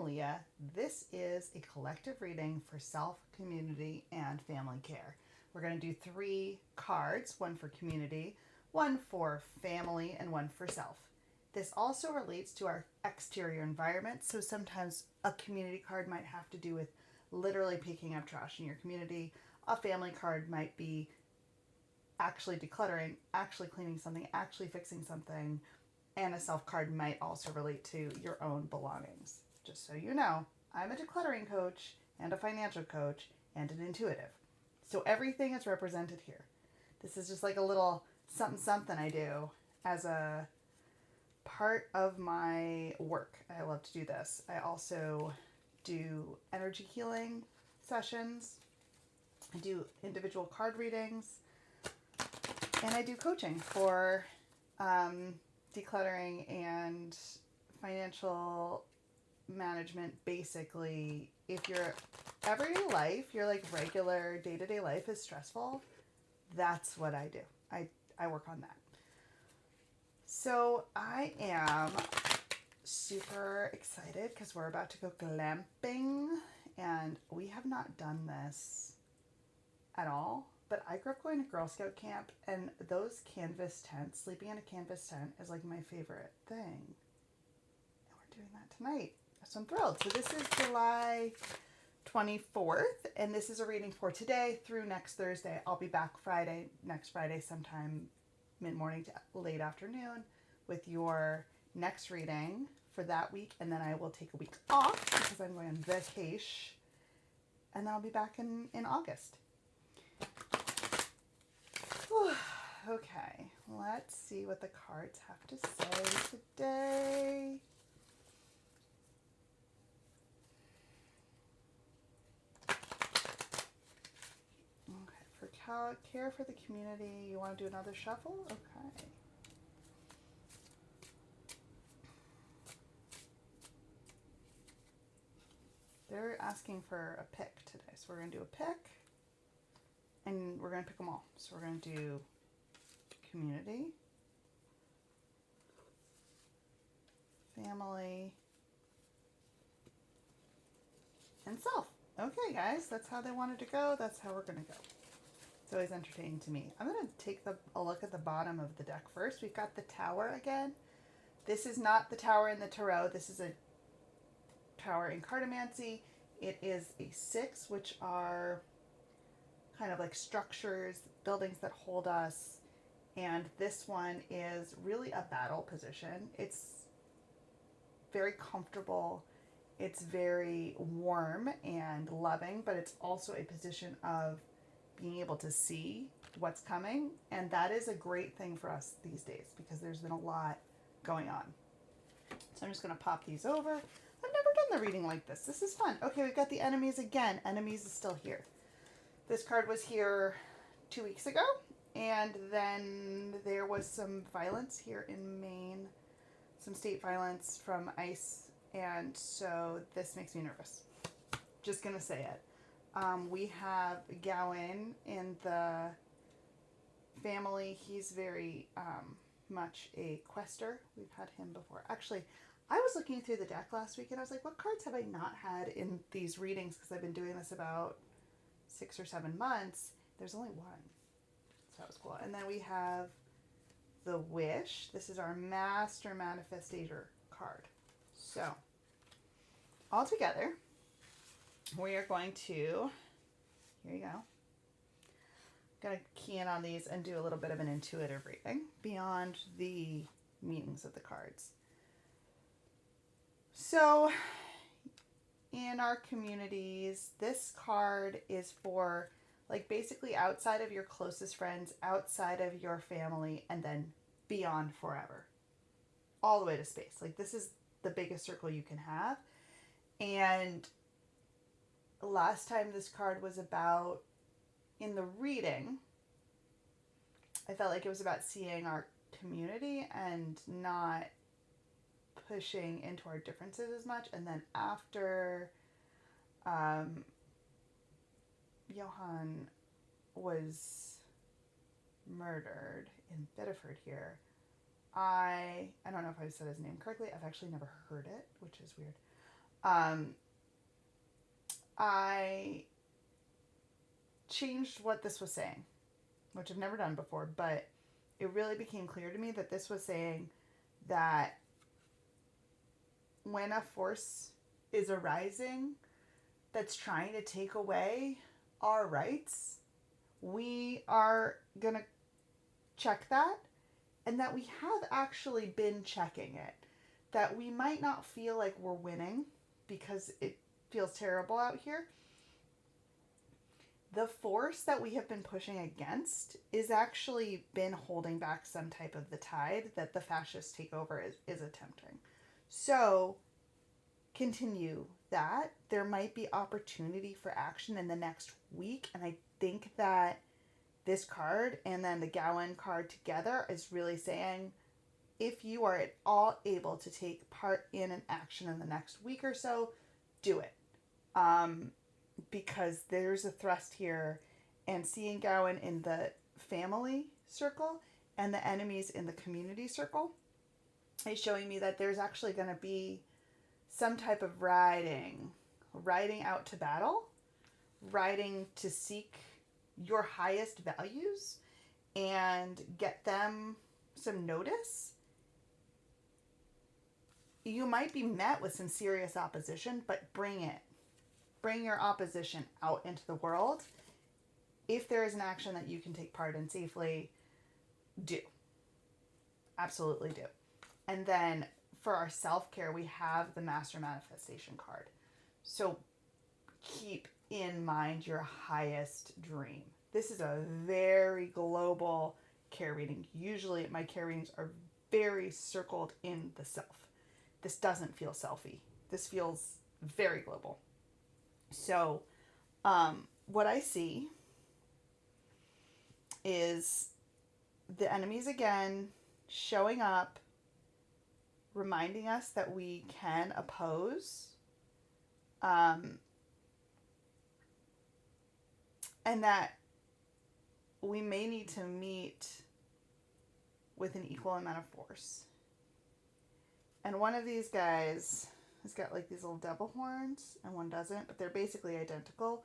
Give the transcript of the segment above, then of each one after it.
Leah. This is a collective reading for self, community, and family care. We're going to do 3 cards, one for community, one for family, and one for self. This also relates to our exterior environment, so sometimes a community card might have to do with literally picking up trash in your community. A family card might be actually decluttering, actually cleaning something, actually fixing something, and a self card might also relate to your own belongings. Just so you know, I'm a decluttering coach and a financial coach and an intuitive. So everything is represented here. This is just like a little something something I do as a part of my work. I love to do this. I also do energy healing sessions. I do individual card readings. And I do coaching for decluttering and financial management. Basically, if your everyday life, your like regular day-to-day life is stressful, that's what I do. I work on that. So I am super excited because we're about to go glamping, and we have not done this at all. But I grew up going to Girl Scout camp, and those canvas tents, sleeping in a canvas tent, is like my favorite thing. And we're doing that tonight. So I'm thrilled. So this is July 24th, and this is a reading for today through next Thursday. I'll be back next Friday, sometime mid-morning to late afternoon with your next reading for that week, and then I will take a week off because I'm going on vacation, and then I'll be back in August. Okay, let's see what the cards have to say today. Okay, for care for the community, you want to do another shuffle? Okay. They're asking for a pick today, so we're going to do a pick, and we're going to pick them all. So we're going to do community, family, and self. Okay, guys, that's how they wanted to go. That's how we're going to go. It's always entertaining to me. I'm going to take a look at the bottom of the deck first. We've got the Tower again. This is not the Tower in the Tarot. This is a Tower in Cartomancy. It is a 6, which are kind of like structures, buildings that hold us. And this one is really a battle position. It's very comfortable. It's very warm and loving, but it's also a position of being able to see what's coming. And that is a great thing for us these days because there's been a lot going on. So I'm just going to pop these over. I've never done the reading like this. This is fun. Okay, we've got the enemies again. Enemies is still here. This card was here 2 weeks ago. And then there was some violence here in Maine, some state violence from ICE, and so this makes me nervous. Just gonna say it. We have Gowan in the family. He's very much a quester. We've had him before. Actually, I was looking through the deck last week and I was like, what cards have I not had in these readings? Because I've been doing this about 6 or 7 months. There's only one. So that was cool. And then we have the Wish. This is our Master Manifestator card. So, all together, we are going to, here you go. Going to key in on these and do a little bit of an intuitive reading beyond the meanings of the cards. So, in our communities, this card is for like basically outside of your closest friends, outside of your family, and then beyond forever. All the way to space. Like this is the biggest circle you can have. And last time this card was about, in the reading, I felt like it was about seeing our community and not pushing into our differences as much. And then after Johan was murdered in Biddeford here, I don't know if I said his name correctly. I've actually never heard it, which is weird. Um, I changed what this was saying, which I've never done before, but it really became clear to me that this was saying that when a force is arising that's trying to take away our rights, we are going to check that, and that we have actually been checking it. That we might not feel like we're winning because it feels terrible out here. The force that we have been pushing against is actually been holding back some type of the tide that the fascist takeover is attempting. So continue that. There might be opportunity for action in the next week, and I think that this card and then the Gawain card together is really saying, if you are at all able to take part in an action in the next week or so, do it. Because there's a thrust here, and seeing Gawain in the family circle and the enemies in the community circle is showing me that there's actually going to be some type of riding out to battle, riding to seek your highest values and get them some notice. You might be met with some serious opposition, but bring it. Bring your opposition out into the world. If there is an action that you can take part in safely, do. Absolutely do. And then for our self-care, we have the Master Manifestation card. So keep in mind your highest dream. This is a very global care reading. Usually my care readings are very circled in the self. This doesn't feel selfie. This feels very global. So, what I see is the enemies again showing up, reminding us that we can oppose, and that we may need to meet with an equal amount of force. And one of these guys has got like these little devil horns, and one doesn't, but they're basically identical.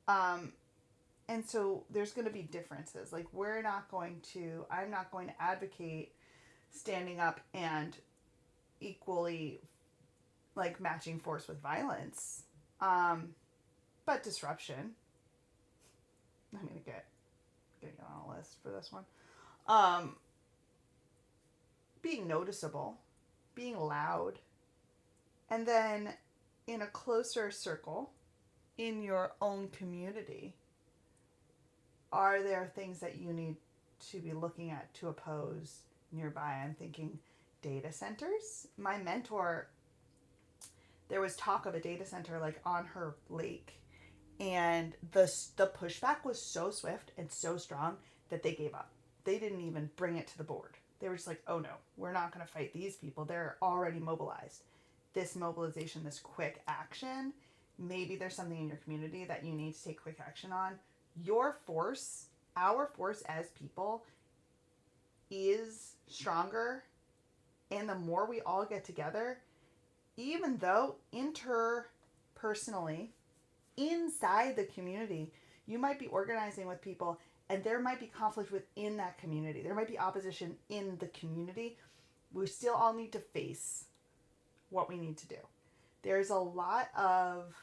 And so there's going to be differences. Like I'm not going to advocate standing up and equally like matching force with violence. But disruption. I'm going to get on a list for this one. Being noticeable, being loud, and then in a closer circle in your own community, are there things that you need to be looking at to oppose nearby? I'm thinking data centers. My mentor, there was talk of a data center like on her lake, and the pushback was so swift and so strong that they gave up. They didn't even bring it to the board. They were just like, oh no, we're not going to fight these people. They're already mobilized. This mobilization, this quick action, maybe there's something in your community that you need to take quick action on. Your force, our force as people, is stronger. And the more we all get together, even though interpersonally, inside the community, you might be organizing with people and there might be conflict within that community. There might be opposition in the community. We still all need to face what we need to do. There's a lot of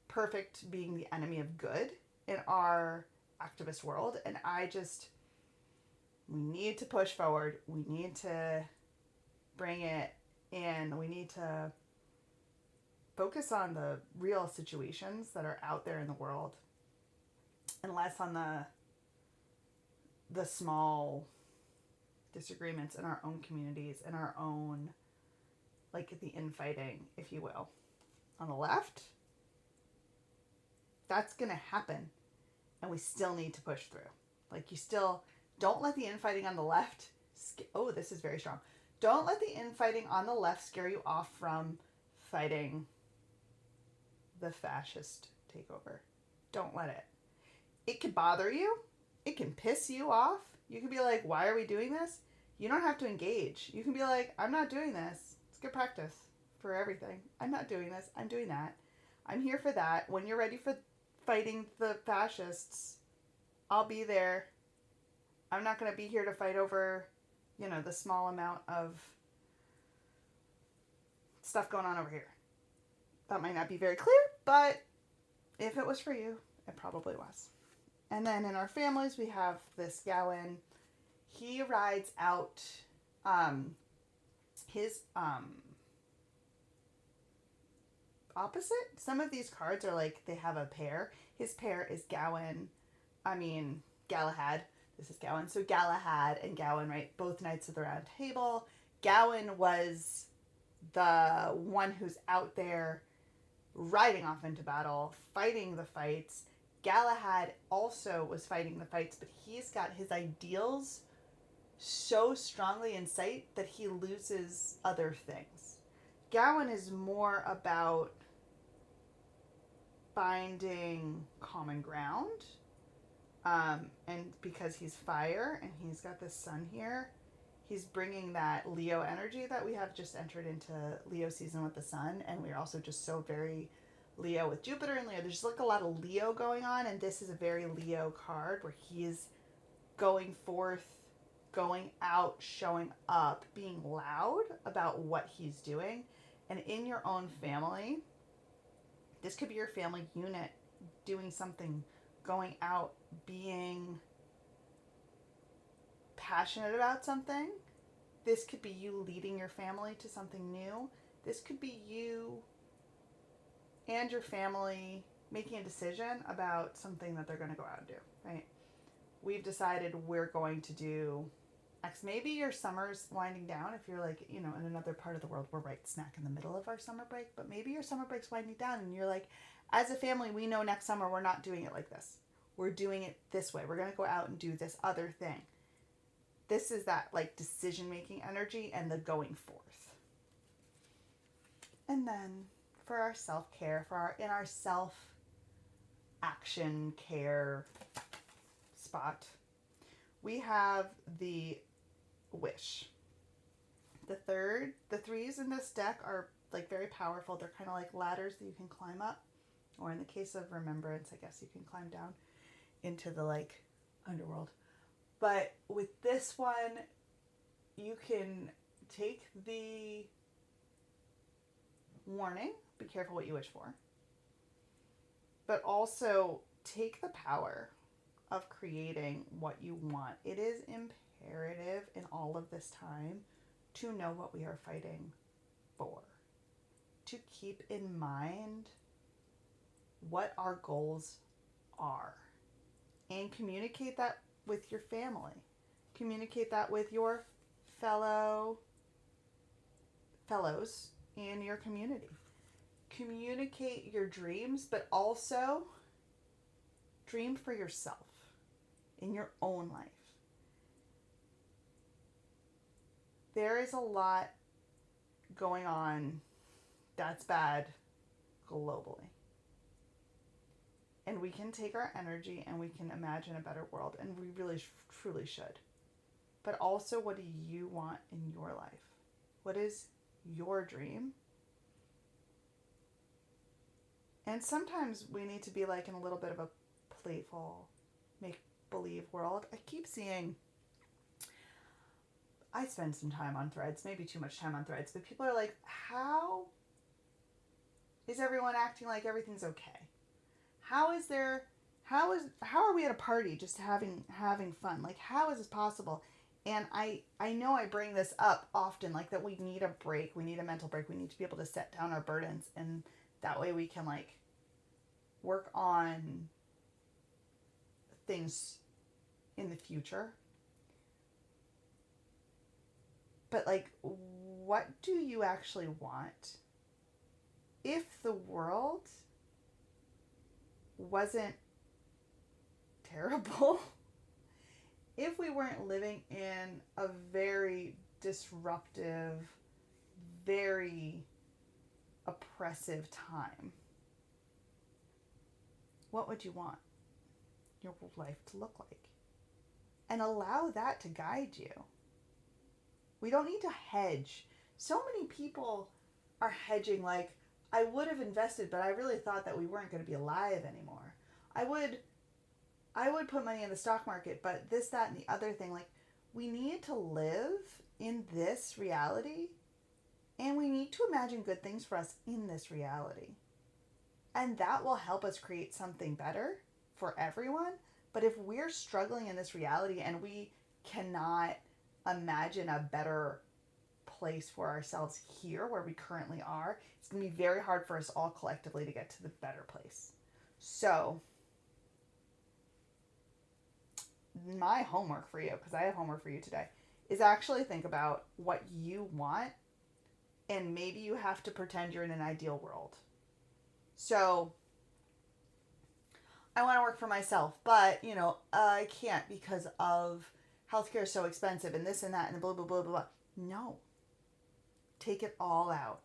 perfect being the enemy of good in our activist world, and we need to push forward. We need to bring it in. We need to focus on the real situations that are out there in the world and less on the small disagreements in our own communities, in our own, like the infighting, if you will. On the left, that's going to happen, and we still need to push through. Like, you still don't let the infighting on the left this is very strong. Don't let the infighting on the left scare you off from fighting the fascist takeover. Don't let it. It can bother you. It can piss you off. You can be like, why are we doing this? You don't have to engage. You can be like, I'm not doing this. It's good practice for everything. I'm not doing this. I'm doing that. I'm here for that. When you're ready for fighting the fascists, I'll be there. I'm not going to be here to fight over, the small amount of stuff going on over here. That might not be very clear, but if it was for you, it probably was. And then in our families, we have this Gawain. He rides out his opposite. Some of these cards are like they have a pair. His pair is Galahad. This is Gawain. So Galahad and Gawain, right? Both Knights of the Round Table. Gawain was the one who's out there riding off into battle, fighting the fights. Galahad also was fighting the fights, but he's got his ideals so strongly in sight that he loses other things. Gawain is more about finding common ground, and because he's fire and he's got this sun here, he's bringing that Leo energy that we have just entered into Leo season with the sun, and we're also just so very Leo with Jupiter and Leo. There's like a lot of Leo going on, and this is a very Leo card where he's going forth, going out, showing up, being loud about what he's doing. And in your own family, this could be your family unit doing something, going out, being passionate about something. This could be you leading your family to something new. This could be you and your family making a decision about something that they're going to go out and do, right? We've decided we're going to do X. Maybe your summer's winding down. If you're like, in another part of the world, we're right smack in the middle of our summer break, but maybe your summer break's winding down and you're like, as a family, we know next summer we're not doing it like this. We're doing it this way. We're going to go out and do this other thing. This is that like decision-making energy and the going forth. And then for our self-care, in our self-action care spot, we have the wish. The threes in this deck are like very powerful. They're kind of like ladders that you can climb up, or in the case of remembrance, I guess you can climb down into the like underworld. But with this one, you can take the warning, be careful what you wish for, but also take the power of creating what you want. It is imperative in all of this time to know what we are fighting for, to keep in mind what our goals are, and communicate that with your family. Communicate that with your fellows in your community. Communicate your dreams, but also dream for yourself in your own life. There is a lot going on that's bad globally. And we can take our energy and we can imagine a better world, and we really truly should. But also, what do you want in your life? What is your dream? And sometimes we need to be like in a little bit of a playful, make-believe world. I keep seeing, I spend some time on Threads, maybe too much time on Threads, but people are like, how is everyone acting like everything's okay? How are we at a party just having fun? Like, how is this possible? And I know I bring this up often, like that we need a break. We need a mental break. We need to be able to set down our burdens, and that way we can like work on things in the future. But like, what do you actually want? If the world wasn't terrible, if we weren't living in a very disruptive, very oppressive time, what would you want your life to look like? And allow that to guide you. We don't need to hedge. So many people are hedging, like, I would have invested, but I really thought that we weren't going to be alive anymore. I would put money in the stock market, but this, that, and the other thing, like, we need to live in this reality, and we need to imagine good things for us in this reality. And that will help us create something better for everyone. But if we're struggling in this reality and we cannot imagine a better place for ourselves here where we currently are, it's going to be very hard for us all collectively to get to the better place. So, my homework for you, because I have homework for you today, is actually think about what you want, and maybe you have to pretend you're in an ideal world. So, I want to work for myself, but, I can't because of healthcare is so expensive and this and that and blah, blah, blah, blah, blah. No. Take it all out.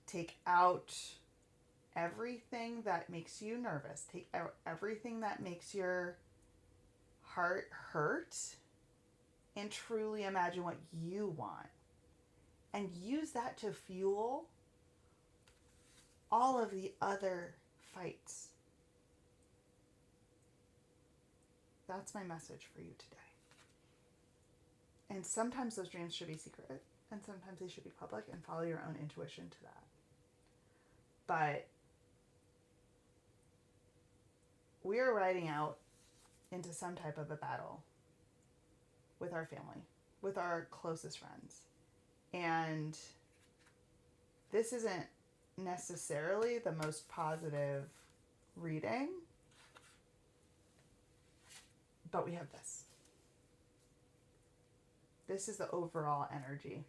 Take out everything that makes you nervous. Take out everything that makes your heart hurt, and truly imagine what you want. And use that to fuel all of the other fights. That's my message for you today. And sometimes those dreams should be secret, and sometimes they should be public, and follow your own intuition to that. But we are riding out into some type of a battle with our family, with our closest friends. And this isn't necessarily the most positive reading, but we have this. This is the overall energy.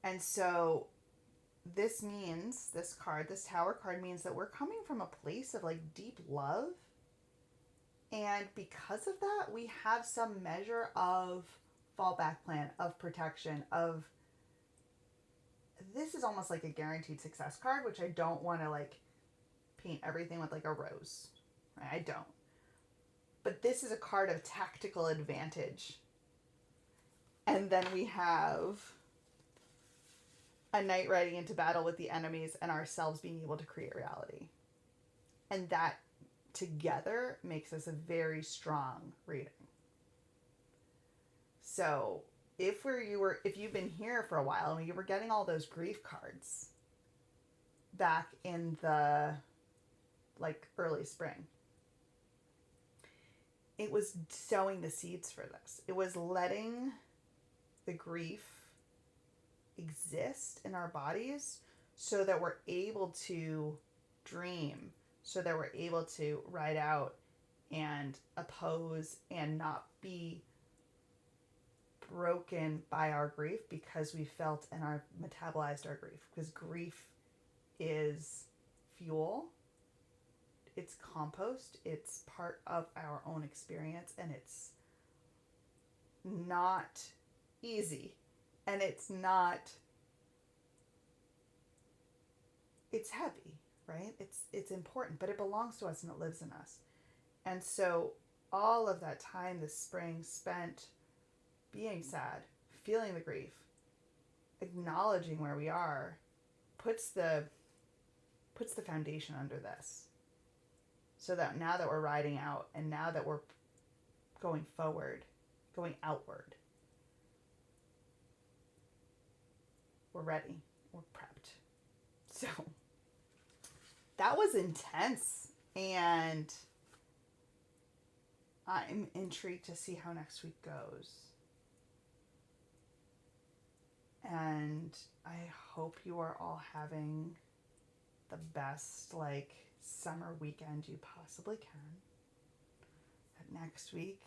And so this means, this Tower card means that we're coming from a place of like deep love. And because of that, we have some measure of fallback plan, of protection, of, this is almost like a guaranteed success card, which I don't want to like paint everything with like a rose. I don't. But this is a card of tactical advantage. And then we have a knight riding into battle with the enemies and ourselves being able to create reality. And that together makes us a very strong reading. So if you've been here for a while and you were getting all those grief cards back in the like early spring, it was sowing the seeds for this. It was letting the grief exist in our bodies so that we're able to dream, so that we're able to ride out and oppose and not be broken by our grief because we felt and metabolized our grief. Because grief is fuel, it's compost, it's part of our own experience, and it's not easy, and it's heavy, right? It's important, but it belongs to us and it lives in us. And so all of that time this spring spent being sad, feeling the grief, acknowledging where we are, puts the foundation under this. So that now that we're riding out, and now that we're going forward, going outward, we're ready, we're prepped. So that was intense, and I'm intrigued to see how next week goes. And I hope you are all having the best summer weekend you possibly can. That next week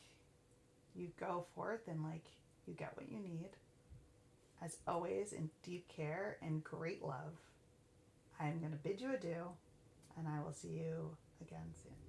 you go forth and you get what you need. As always, in deep care and great love, I'm going to bid you adieu, and I will see you again soon.